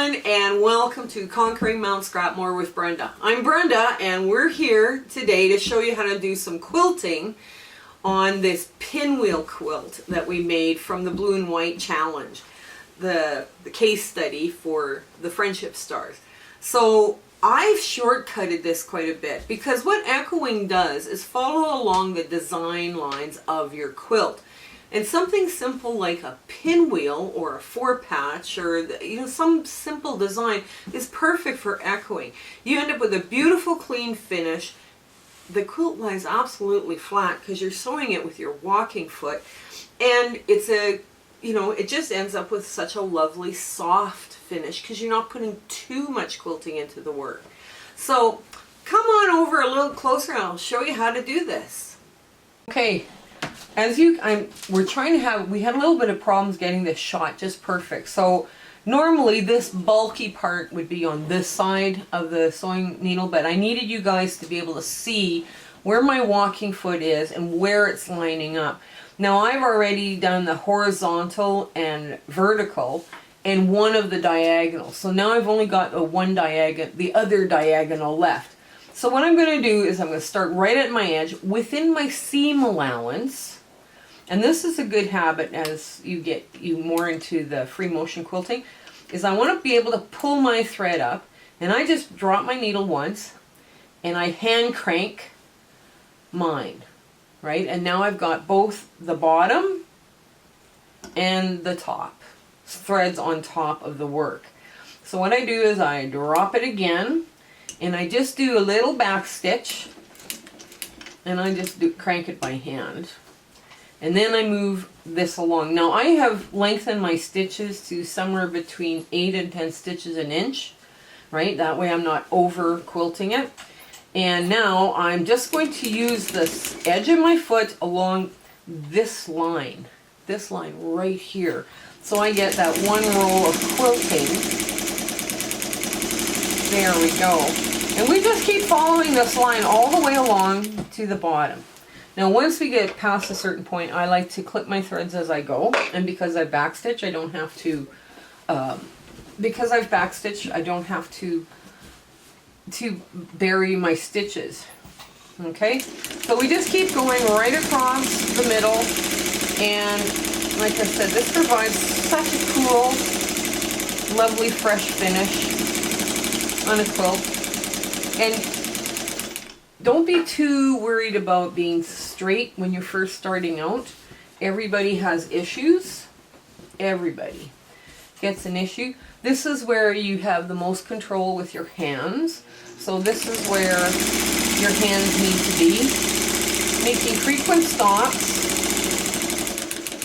everyone, and welcome to Conquering Mount Scrapmore with Brenda. I'm Brenda, and we're here today to show you how to do some quilting on this pinwheel quilt that we made from the Blue and White Challenge, the case study for the Friendship Stars. So I've shortcutted this quite a bit because what echoing does is follow along the design lines of your quilt. And something simple like a pinwheel or a four patch or some simple design is perfect for echoing. You end up with a beautiful clean finish. The quilt lies absolutely flat because you're sewing it with your walking foot, and it's it just ends up with such a lovely soft finish because you're not putting too much quilting into the work. So come on over a little closer and I'll show you how to do this. Okay. We had a little bit of problems getting this shot just perfect. So normally this bulky part would be on this side of the sewing needle, but I needed you guys to be able to see where my walking foot is and where it's lining up. Now I've already done the horizontal and vertical and one of the diagonals. So now I've only got the other diagonal left. So what I'm going to do is I'm going to start right at my edge within my seam allowance. And this is a good habit as you get more into the free motion quilting, is I want to be able to pull my thread up, and I just drop my needle once and I hand crank mine, right? And now I've got both the bottom and the top threads on top of the work. So what I do is I drop it again and I just do a little back stitch and I just crank it by hand. And then I move this along. Now I have lengthened my stitches to somewhere between 8 and 10 stitches an inch, right? That way I'm not over quilting it. And now I'm just going to use this edge of my foot along this line right here. So I get that one row of quilting. There we go. And we just keep following this line all the way along to the bottom. Now once we get past a certain point, I like to clip my threads as I go, and because I backstitch, I don't have to bury my stitches. Okay, so we just keep going right across the middle, and like I said, this provides such a cool, lovely, fresh finish on a quilt. And don't be too worried about being straight when you're first starting out. Everybody has issues. Everybody gets an issue. This is where you have the most control with your hands. So this is where your hands need to be. Making frequent stops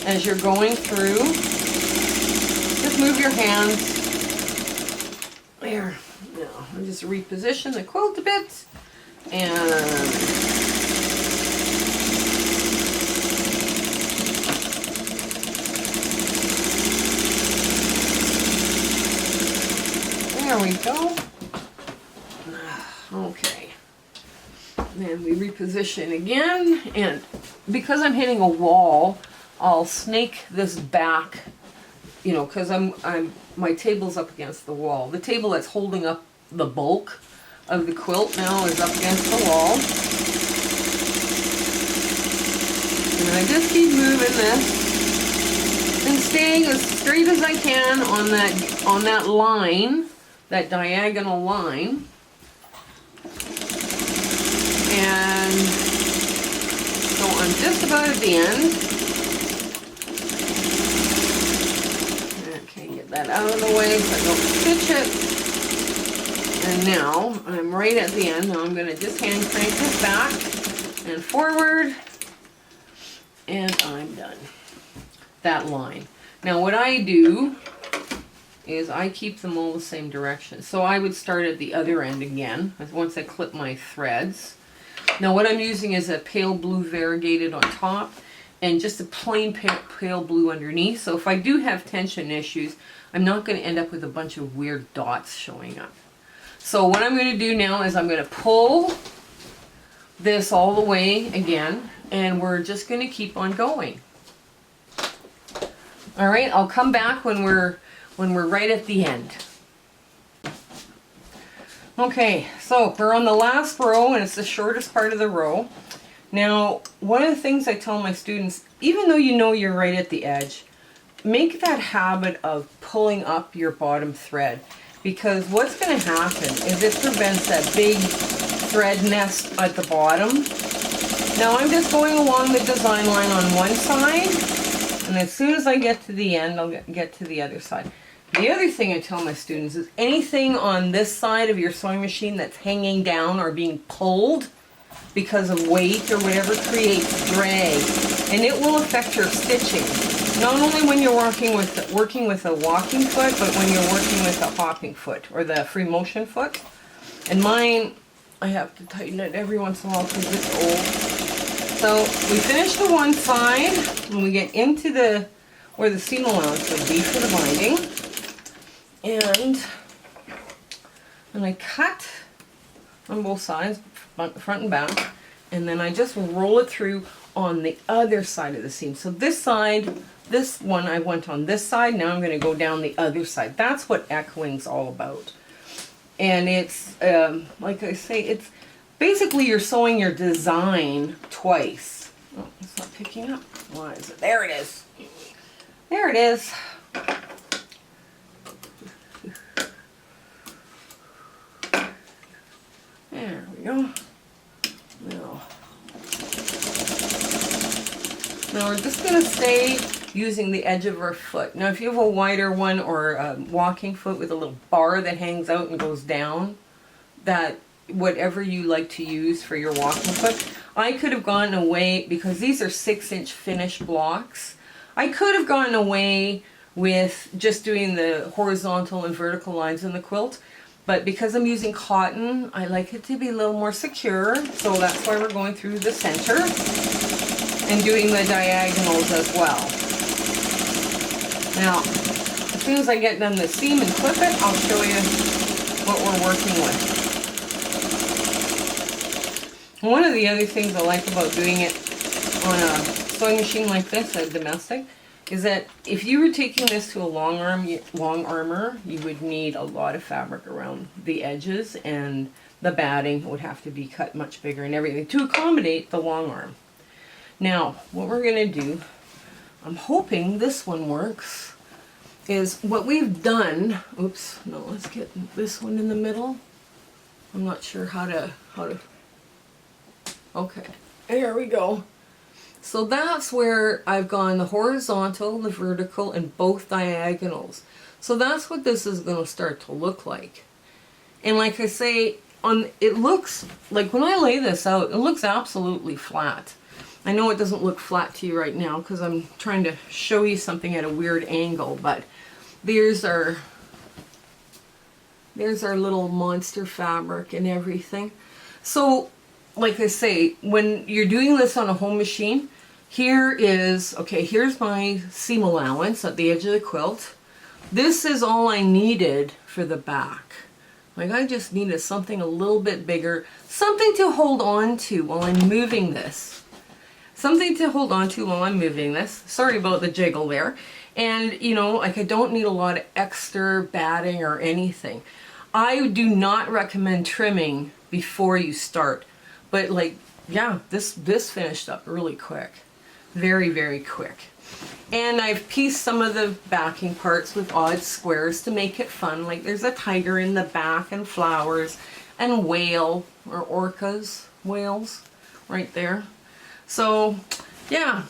as you're going through. Just move your hands. There. Now, I'll just reposition the quilt a bit. And there we go. Okay. Then we reposition again, and because I'm hitting a wall, I'll snake this back, because my table's up against the wall. The table that's holding up the bulk of the quilt now is up against the wall. And I just keep moving this and staying as straight as I can on that line, that diagonal line. And so I'm just about at the end. Okay, get that out of the way so I don't stitch it. And now I'm right at the end. Now I'm going to just hand crank this back and forward, and I'm done. That line. Now what I do is I keep them all the same direction. So I would start at the other end again once I clip my threads. Now what I'm using is a pale blue variegated on top and just a plain pale blue underneath. So if I do have tension issues, I'm not going to end up with a bunch of weird dots showing up. So what I'm going to do now is I'm going to pull this all the way again, and we're just going to keep on going. All right, I'll come back when we're right at the end. Okay, so we're on the last row and it's the shortest part of the row. Now, one of the things I tell my students, even though you know you're right at the edge, make that habit of pulling up your bottom thread, because what's going to happen is it prevents that big thread nest at the bottom. Now I'm just going along the design line on one side, and as soon as I get to the end, I'll get to the other side. The other thing I tell my students is anything on this side of your sewing machine that's hanging down or being pulled because of weight or whatever creates drag, and it will affect your stitching. Not only when you're working with a walking foot, but when you're working with a hopping foot or the free motion foot. And mine, I have to tighten it every once in a while because it's old. So we finish the one side and we get into where the seam allowance would be for the binding. And I cut on both sides, front and back, and then I just roll it through on the other side of the seam. So this side, this one I went on this side, now I'm going to go down the other side. That's what echoing's all about. And it's, like I say, it's basically you're sewing your design twice. Oh, it's not picking up. Why is it? There it is. There it is. There we go. Now we're just going to stay using the edge of our foot. Now if you have a wider one or a walking foot with a little bar that hangs out and goes down, that whatever you like to use for your walking foot, I could have gone away, because these are 6-inch finish blocks, I could have gone away with just doing the horizontal and vertical lines in the quilt. But because I'm using cotton, I like it to be a little more secure, so that's why we're going through the center and doing the diagonals as well. Now, as soon as I get done the seam and clip it, I'll show you what we're working with. One of the other things I like about doing it on a sewing machine like this, a domestic, is that if you were taking this to a long armor, you would need a lot of fabric around the edges, and the batting would have to be cut much bigger and everything to accommodate the long arm. Now, what we're going to do, I'm hoping this one works, is what we've done, oops, no, let's get this one in the middle. I'm not sure how to, okay, there we go. So that's where I've gone the horizontal, the vertical, and both diagonals. So that's what this is going to start to look like. And like I say, it looks like when I lay this out, it looks absolutely flat. I know it doesn't look flat to you right now because I'm trying to show you something at a weird angle, but there's our little monster fabric and everything. So like I say, when you're doing this on a home machine, here's my seam allowance at the edge of the quilt. This is all I needed for the back. Like I just needed something a little bit bigger, something to hold on to while I'm moving this. Something to hold on to while I'm moving this. Sorry about the jiggle there. And you know, like I don't need a lot of extra batting or anything. I do not recommend trimming before you start. But like, yeah, this finished up really quick. Very, very quick. And I've pieced some of the backing parts with odd squares to make it fun. Like there's a tiger in the back and flowers and whale or orcas, whales right there. So yeah,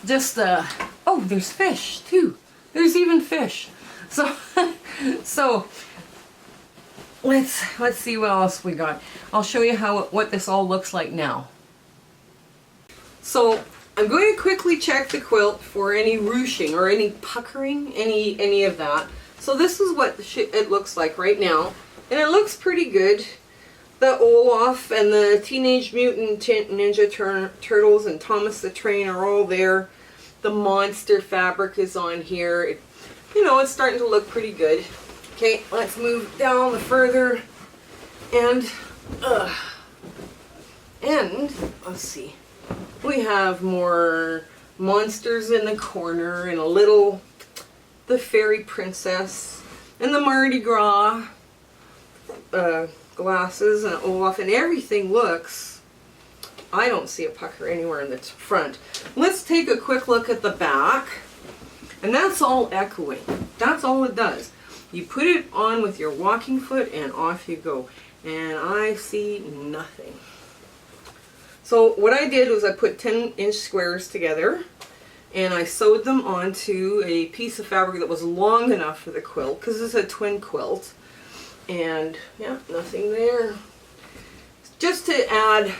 just oh, there's fish too. There's even fish. So so let's see what else we got. I'll show you what this all looks like now. So I'm going to quickly check the quilt for any ruching or any puckering, any of that. So this is what it looks like right now, and it looks pretty good. The Olaf and the Teenage Mutant Ninja Turtles and Thomas the Train are all there. The monster fabric is on here. You know, it's starting to look pretty good. Okay, let's move down the further, and let's see. We have more monsters in the corner, and the fairy princess, and the Mardi Gras. glasses and off, and everything looks, I don't see a pucker anywhere in the front. Let's take a quick look at the back, and that's all echoing. That's all it does. You put it on with your walking foot and off you go, and I see nothing. So what I did was I put 10-inch squares together, and I sewed them onto a piece of fabric that was long enough for the quilt, because it's a twin quilt. And yeah, nothing there. Just to add,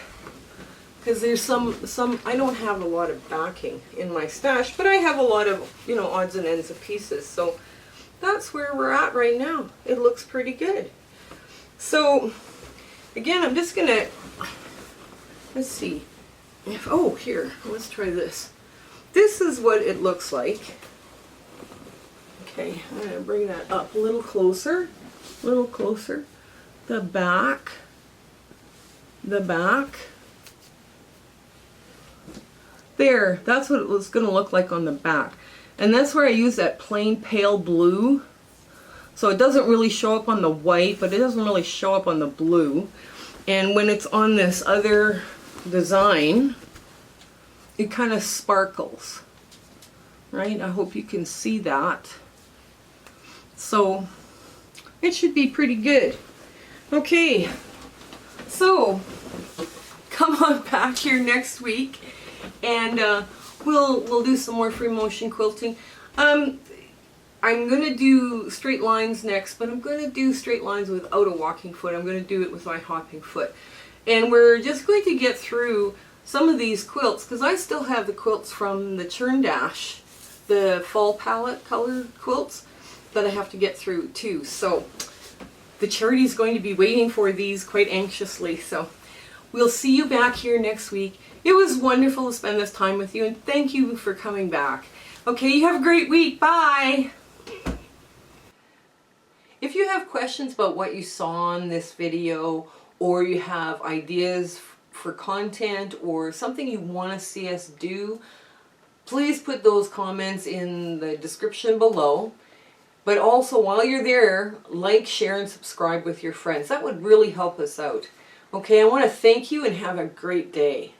because there's some I don't have a lot of backing in my stash, but I have a lot of, you know, odds and ends of pieces. So that's where we're at right now. It looks pretty good. So again, I'm just gonna, let's see. Oh, here, let's try this. This is what it looks like. Okay, I'm gonna bring that up a little closer. A little closer. The back. The back. There, that's what it's going to look like on the back. And that's where I use that plain pale blue. So it doesn't really show up on the white, but it doesn't really show up on the blue. And when it's on this other design, it kind of sparkles. Right? I hope you can see that. So it should be pretty good. Okay, so come on back here next week, and we'll do some more free motion quilting. I'm gonna do straight lines next, but I'm gonna do straight lines without a walking foot. I'm gonna do it with my hopping foot, and we're just going to get through some of these quilts because I still have the quilts from the Churn Dash, the fall palette color quilts, that I have to get through too. So the charity's going to be waiting for these quite anxiously. So we'll see you back here next week. It was wonderful to spend this time with you, and thank you for coming back. Okay, you have a great week. Bye. If you have questions about what you saw on this video, or you have ideas for content or something you want to see us do, please put those comments in the description below. But also, while you're there, like, share, and subscribe with your friends. That would really help us out. Okay, I want to thank you and have a great day.